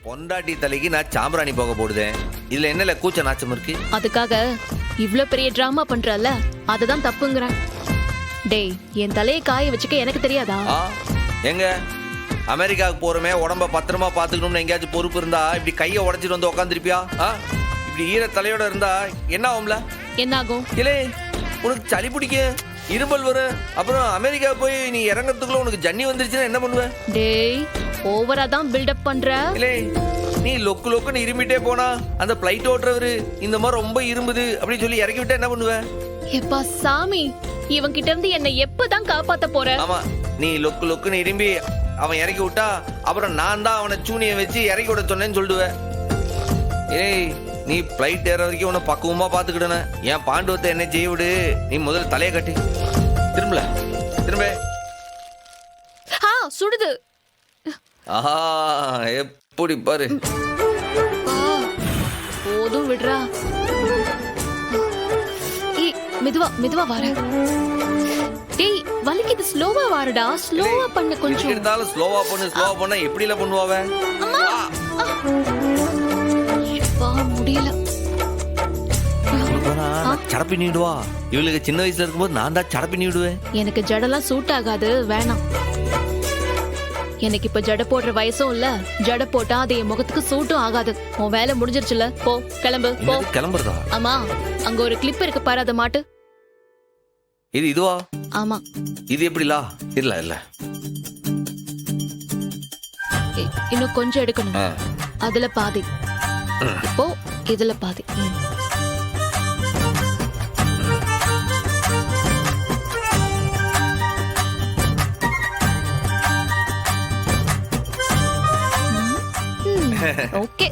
பொண்டாட்டி தலைக்கு நான் சாம்பிராணி போக போடுதேன். இதுல என்னல கூச்ச நாச்சம் இருக்கு? அதுக்காக இவ்ளோ பெரிய டிராமா பண்றல, அதுதான் தப்புங்கறேன். டேய், என் தலையை காய வச்சுக்க எனக்கு தெரியாதா? எங்க அமெரிக்காவுக்கு போறமே, உடம்ப பத்திரமா பாத்துக்கணும்னு எங்கேயாச்சும் பொறுப்பு இருந்தா இப்படி கையை உடைச்சிட்டு வந்து உட்காந்துருப்பியா? இப்படி ஈர தலையோட இருந்தா என்ன ஆகும்ல? என்ன ஆகும்? இல்லே, உனக்கு சளி பிடிக்க, இருமல் வரும். அப்புறம் அமெரிக்கா போய் நீ இறங்கறதுக்குள்ள உனக்கு ஜன்னி வந்துருச்சுன்னா என்ன பண்ணுவ? டேய், ஓவரா தான் பில்டப் பண்ற. இல்லே, நீ லொக்கு லொக்குன்னு இருமிட்டே போனா அந்த பிளைட் ஓட்டுறவரு இந்த மாதிரி ரொம்ப இரும்புது அப்படின்னு சொல்லி இறக்கி விட்டா என்ன பண்ணுவ? எப்பா சாமி, இவன் கிட்ட இருந்து என்ன எப்பதான் காப்பாத்த போற? ஆமா, நீ லொக்கு லொக்குன்னு இரும்பி அவன் இறக்கி விட்டா அப்புறம் நான் தான் அவனை சூனியை வச்சு இறக்கி விட சொன்னேன்னு சொல்லுவேன். ஏய், நீ பிளைட் ஏற வரைக்கும் உன்னை பக்குவமா பாத்துக்கிடணும். என் பாண்டுவத்தை என்ன செய்ய விடு. நீ முதல்ல தலையை கட்டி திரும்பல திரும்ப. சுடுது. ஆஹா, எப்படி பாரு. போதும் விடுறா. மெதுவா மெதுவா வர. டேய், வலிக்குது, ஸ்லோவா வாருடா. ஸ்லோவா பண்ண கொஞ்சம். இருந்தாலும் ஸ்லோவா பண்ண எப்படில பண்ணுவாவ? அம்மா, எப்பா முடியல. சடப்பி நீடுவா. இவளுக்கு சின்ன வயசுல இருக்கும்போது நான் தான் சடப்பி நீடுவேன். எனக்கு ஜடெல்லாம் சூட் ஆகாது, வேணாம். எனக்கு இப்ப ஜட போடுற வயசும் இல்ல, ஜட போட்டா அது என் முகத்துக்கு சூட்டும் ஆகாது. உன் வேலை முடிஞ்சிருச்சுல, போ கிளம்பு போ. கிளம்புறதா? ஆமா, அங்க ஒரு கிளிப் இருக்கு பாரு, அதை மாட்டு. இதுவா? ஆமா. இது எப்படிலா? இல்ல இல்ல, இன்னும் கொஞ்சம் எடுக்கணும். அதுல பாதி, இப்போ இதுல பாதி. ஓகே.